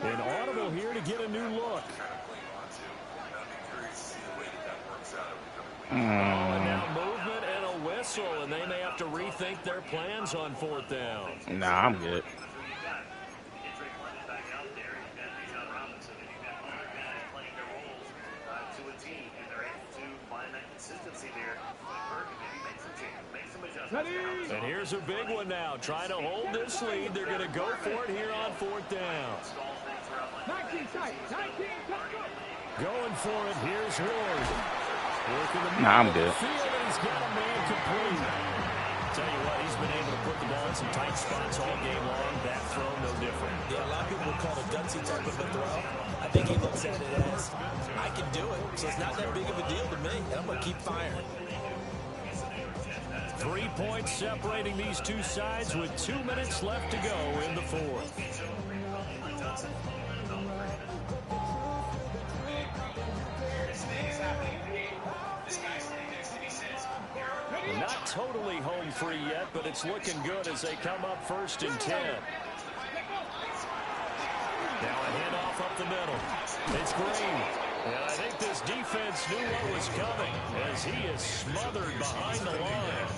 An audible here to get a new look. And now movement and a whistle, and they may have to rethink their plans on 4th down. Nah, I'm good. And here's a big one now. Trying to hold this lead. They're going to go for it here on 4th down. Going for it. Here's Ward. Nah, I'm good. He's got a man complete. Tell you what, he's been able to put the ball in some tight spots all game long. That throw, no different. Yeah, a lot of people would call it a gutsy type of a throw. I think he looks at it as, I can do it, so it's not that big of a deal to me, and I'm going to keep firing. 3 points separating these two sides with 2 minutes left to go in the 4th. Not totally home free yet, but it's looking good as they come up 1st and 10. Now a handoff up the middle. It's Green. And I think this defense knew what was coming as he is smothered behind the line.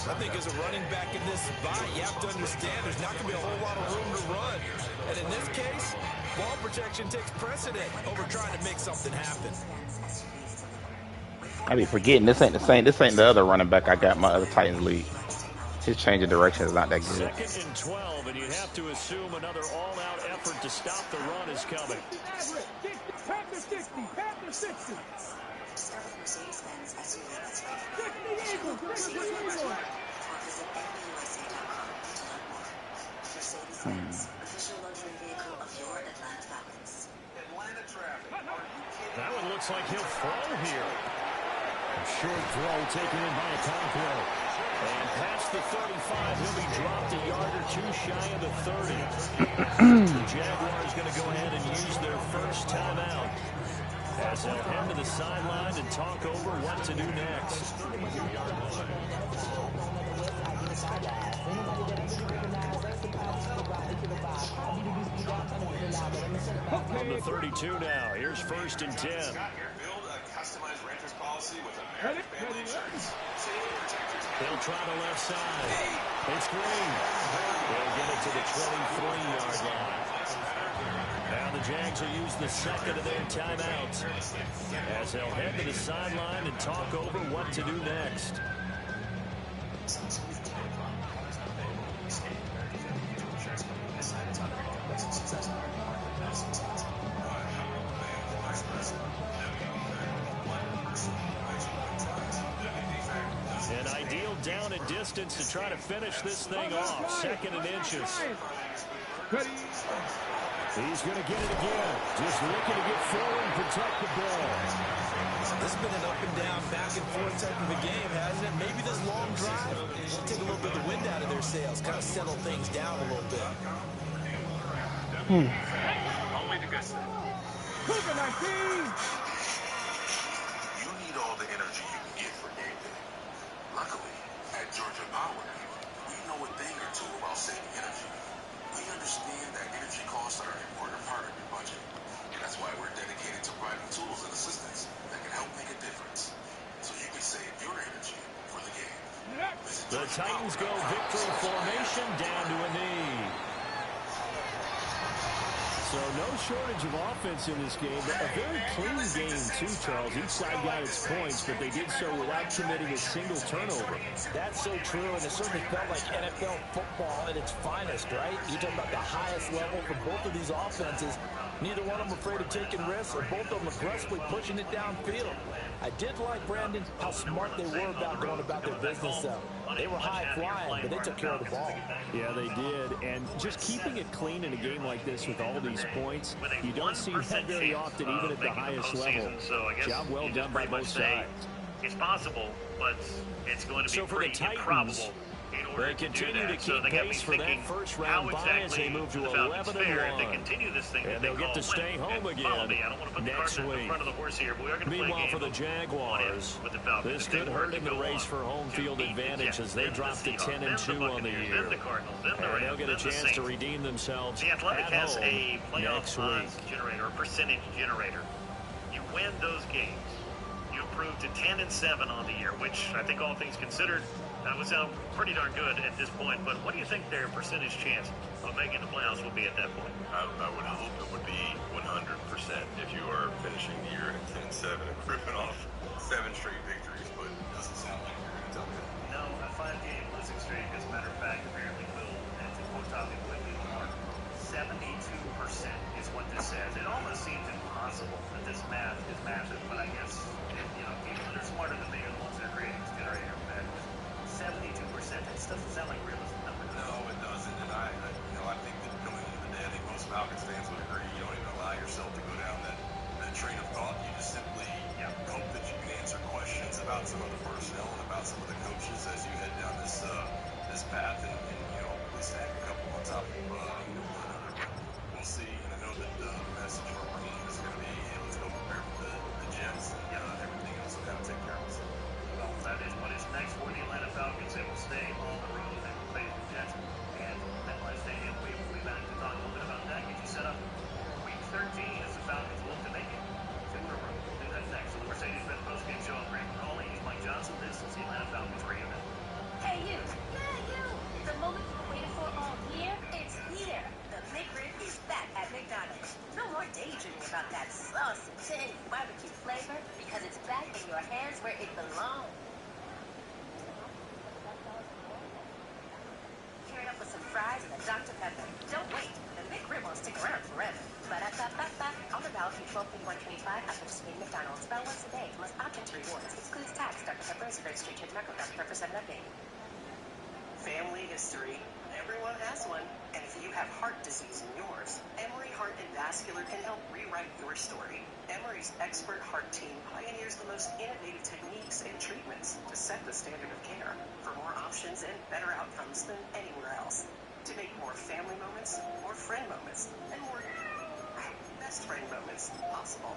I think as a running back in this spot, you have to understand there's not going to be a whole lot of room to run. And in this case, ball protection takes precedent over trying to make something happen. I be forgetting this ain't the same. This ain't the other running back I got in my other Titans league. His change of direction is not that good. 2nd and 12, and you'd have to assume another all-out effort to stop the run is coming. That one looks like he'll throw here. A short throw taken in by a Conqueror. And past the 35, he'll be dropped a yard or 2 shy of the 30. The Jaguars going to go ahead and use their first timeout as they'll head to the sideline and talk over what to do next. From the 32 now, here's 1st and 10. Build a customized renter's policy with American Insurance. They'll try the left side. It's Green. They'll get it to the 23-yard line. Now the Jags will use the 2nd of their timeouts as they'll head to the sideline and talk over what to do next. An ideal down and distance to try to finish this thing off. 2nd and inches. He's going to get it again. Just looking to get forward and protect the ball. This has been an up and down, back and forth type of a game, hasn't it? Maybe this long drive will take a little bit of the wind out of their sails, kind of settle things down a little bit. Only the good stuff. You need all the energy you can get for game day. Luckily, at Georgia Power, The Titans go victory formation down to a knee. So no shortage of offense in this game. A very clean game, too, Charles. Each side got its points, but they did so without committing a single turnover. That's so true, and it certainly felt like NFL football at its finest, right? You talk about the highest level for both of these offenses. Neither one of them afraid of taking risks, or both of them aggressively pushing it downfield. I did like, Brandon, how smart they were about going about their business, though. They were high-flying, but they took care of the ball. Yeah, they did. And just keeping it clean in a game like this with all these points, you don't see that very often, even at the highest level. Job well done by both sides. It's possible, but it's going to be pretty improbable. They continue to keep pace for that first-round bye as they move to 11-1. And they'll get to stay home again next week. Meanwhile, for the Jaguars, this could hurt in the race for home field advantage as they drop to 10-2 on the year. And they'll get a chance to redeem themselves at home next week. Generator, a percentage generator. You win those games. You improve to 10-7 on the year, which I think all things considered would sound pretty darn good at this point. But what do you think their percentage chance of making the playoffs will be at that point? I would hope it would be 100% if you are finishing the year at 10-7 and ripping off 7 straight victories, but it doesn't sound like you're going to tell me that. No, a 5-game losing streak, as a matter of fact, apparently will, and to quote topic quickly, 72% is what this says. It almost seems impossible that this math is massive, but I guess, people that are smarter than me are the ones that are creating this generator. 72%, that doesn't sound like a realistic number. No, it doesn't, and I think that going into the day, I think most Falcons fans would agree, you don't even allow yourself to go down that train of thought. You just simply hope that you can answer questions about some of the personnel and about some of the coaches as you head down this path, and hopefully snag a couple on top of one another. But we'll see, and I know that the message from Raheem is going to be, hey, let's go prepare for the Jets, and everything else will kind of take care of itself. Well, that is what is next for the Atlanta Falcons. They will stay on the road and will play the Jets and MetLife Stadium. We will be back to talk a little bit about that. Get you set up for Week 13 as the Falcons look to make it 2 in a row. We'll do that next. So the Mercedes-Benz postgame show. I'm Grant McCauley. He's Mike Johnson. This is the Atlanta Falcons Radio Net. Hey, you. Yeah, you. The moment you've been waiting for all year, it's here. The McRib is back at McDonald's. No more daydreaming about that sauce and tangy barbecue flavor, because it's back in your hands where it belongs. Pair it up with some fries and a Dr. Pepper. Don't wait. The McRib won't stick around forever. Ba-da-ba-ba-ba. On the ballot, 12/31/25 at participating McDonald's. Bell once a day. Must opt into rewards. Excludes tax. Dr. Pepper is a very straight trademark of Dr. Pepper 7-Up Baby. Family history. Everyone has one. And if you have heart disease in yours, Emory Heart and Vascular can help rewrite your story. Emory's expert heart team pioneers the most innovative techniques and treatments to set the standard of care for more options and better outcomes than anywhere else. To make more family moments, more friend moments, and more best friend moments possible.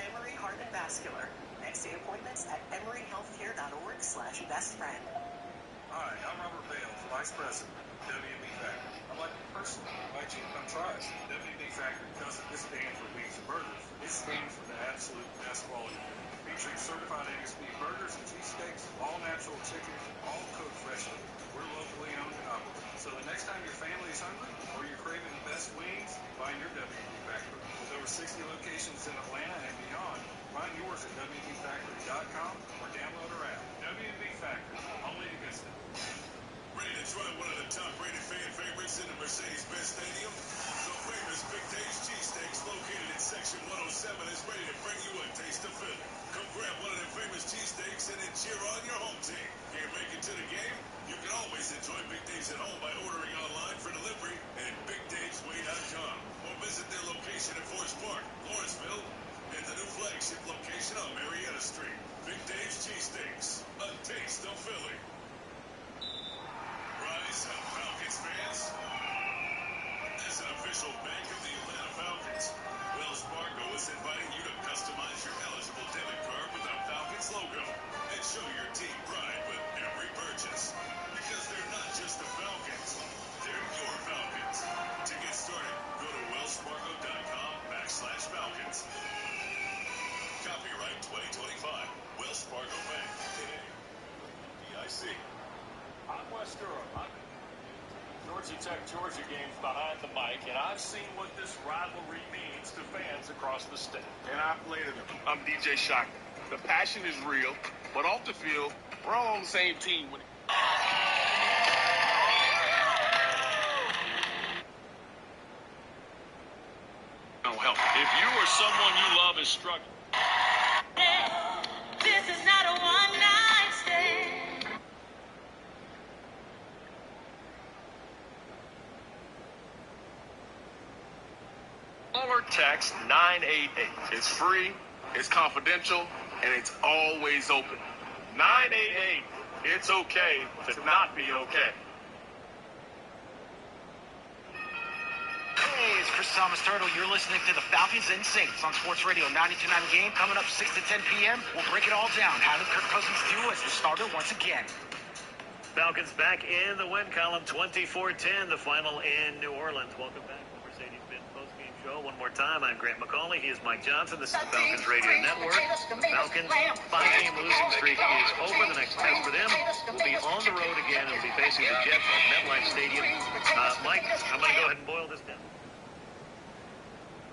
Emory Heart and Vascular. Next day appointments at emoryhealthcare.org/bestfriend. Hi, I'm Robert Bale, Vice President, WB Factory. I'd like to personally invite you to come try us. WB Factory doesn't just stand for beef and burgers. It stands for the absolute best quality. Featuring certified Angus beef burgers and cheesesteaks, all natural chicken, all cooked freshly. We're locally owned and operated. So the next time your family is hungry or you're craving the best wings, find your WB Factory. With over 60 locations in Atlanta and beyond, find yours at WBFactory.com or download our app. WB Factory, only the good stuff. Ready to try one of the top-rated fan favorites in the Mercedes-Benz Stadium? The famous Big Dave's Cheesesteaks, located in Section 107, is ready to bring you a taste of Philly. Come grab one of their famous cheesesteaks and then cheer on your home team. Can't make it to the game? You can always enjoy Big Dave's at home by ordering online for delivery at BigDavesWay.com or visit their location in Forest Park, Lawrenceville, and the new flagship location on Marietta Street. Big Dave's Cheesesteaks, a taste of Philly. Rise up, Falcons fans. As an official bank of the Atlanta Falcons, Wells Fargo is inviting you to customize your eligible debit card with our Falcons logo and show your team pride with every purchase. Because they're not just the Falcons, they're your Falcons. To get started, go to wellsfargo.com/Falcons. Copyright 2025, Wells Fargo Bank, N.A. DIC. I'm Wes Durham. Georgia Tech, Georgia games behind the mic, and I've seen what this rivalry means to fans across the state. And I played it. I'm DJ Shocker. The passion is real, but off the field, we're all on the same team. No help. If you or someone you love is struggling. This is not a one-night stand. Call or text 988. It's free, it's confidential, and it's always open. 988. It's okay to not be okay. Hey, it's Chris Thomas Turtle. You're listening to the Falcons and Saints on Sports Radio 92.9 Game. Coming up 6 to 10 p.m. We'll break it all down. How did Kirk Cousins do as the starter once again? Falcons back in the win column, 24-10, the final in New Orleans. Welcome back to the Mercedes-Benz postgame show. One more time, I'm Grant McCauley. He is Mike Johnson. This is the Falcons Radio Network. Falcons' 5-game losing streak is over. The next test for them will be on the road again and will be facing the Jets at MetLife Stadium. Mike, I'm going to go ahead and boil this down.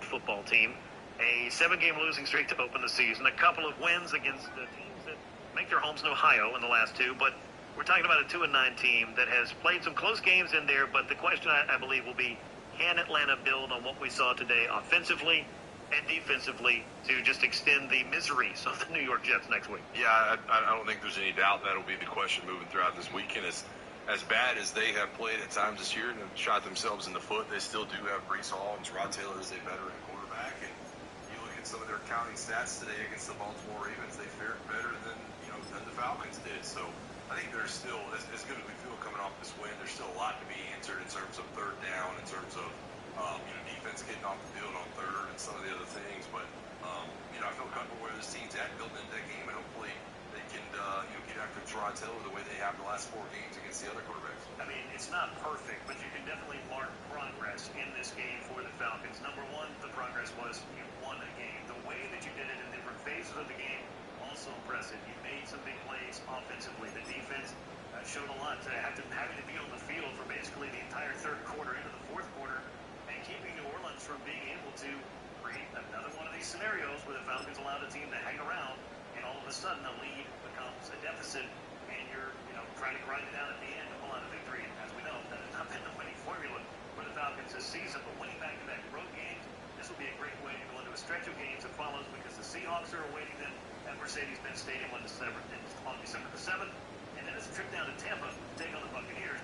Football team, a 7-game losing streak to open the season, a couple of wins against the teams that make their homes in Ohio in the last two, but we're talking about a 2-9 team that has played some close games in there, but the question I believe will be, can Atlanta build on what we saw today offensively and defensively to just extend the miseries of the New York Jets next week? Yeah, I don't think there's any doubt that'll be the question moving throughout this weekend. As bad as they have played at times this year and have shot themselves in the foot, they still do have Breece Hall and Rod Taylor as a veteran quarterback. And you look at some of their counting stats today against the Baltimore Ravens, they fared better than the Falcons did. So I think there's still, as good as we feel coming off this win, there's still a lot to be answered in terms of third down, in terms of defense getting off the field on third and some of the other things. But I feel comfortable where this team's at building into that game, and hopefully they can get after Rod Taylor the way they have the last 4 games against the other quarterbacks. I mean, it's not perfect, but you can definitely mark progress in this game for the Falcons. Number one, the progress was you won a game. The way that you did it in different phases of the game, also impressive. You made some big plays offensively. The defense showed a lot to having to be on the field for basically the entire third quarter into the fourth quarter and keeping New Orleans from being able to create another one of these scenarios where the Falcons allowed a team to hang around and all of a sudden a lead becomes a deficit and you're trying to grind it down at the end to pull out a victory. And as we know, that has not been the winning formula for the Falcons this season. But winning back-to-back road games, this will be a great way to go into a stretch of games that follows because the Seahawks are awaiting them at Mercedes-Benz Stadium on December the 7th. And then it's a trip down to Tampa to take on the Buccaneers.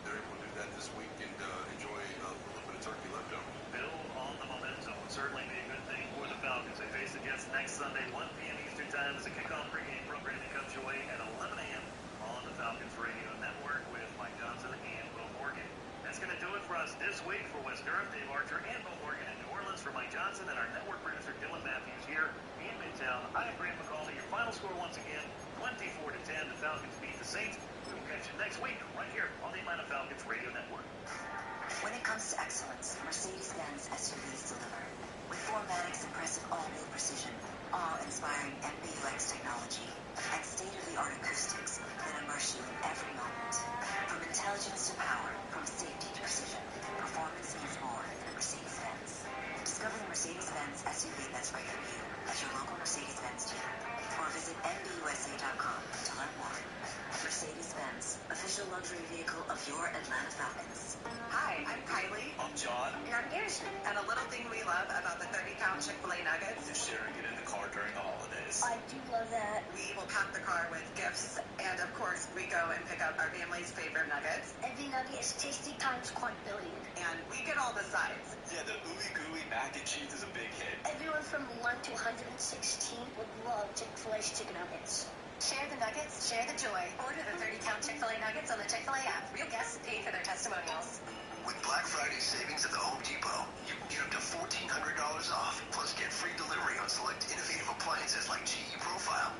They're able to do that this week and enjoy a little bit of turkey left over. Build on the momentum would certainly be a good thing for the Falcons. They face the Jets next Sunday, 1 p.m. Eastern Time as a kickoff pregame programming comes your way at 11 a.m. on the Falcons Radio Network with Mike Johnson and Bo Morgan. That's going to do it for us this week. For Wes Durham, Dave Archer, and Bo Morgan in New Orleans, for Mike Johnson and our network producer Dylan Matthews here in Midtown, I am Grant McCauley. Your final score once again, 24-10. The Falcons beat the Saints. We will catch you next week right here on the Atlanta Falcons Radio Network. When it comes to excellence, Mercedes-Benz SUVs deliver. With 4MATIC's impressive all-new precision, awe-inspiring MBUX technology, and state-of-the-art acoustics that immerse you in every moment. From intelligence to power, from safety to precision, performance means more than Mercedes-Benz. Discover the Mercedes-Benz SUV that's right for you at your local Mercedes-Benz dealer, or visit MBUSA.com to learn more. Mercedes-Benz, official luxury vehicle of your Atlanta Falcons. Hi, I'm Kylie. I'm John. And I'm Garrison. And a little thing we love about the 30-pound Chick-fil-A nuggets is sharing it in the car during the holidays. I do love that. We will pack the car with gifts, and of course, we go and pick up our family's favorite nuggets. Every nugget is tasty times quadrillion. And we get all the sides. Yeah, the ooey gooey mac and cheese is a big hit. Everyone from 1 to 116 would love Chick-fil-A's chicken nuggets. Share the nuggets, share the joy. Order the 30-pound Chick-fil-A nuggets on the Chick-fil-A app. Real guests pay for their testimonials. With Black Friday savings at the Home Depot, you can get up to $1,400 off, plus get free delivery on select innovative appliances like GE Profile.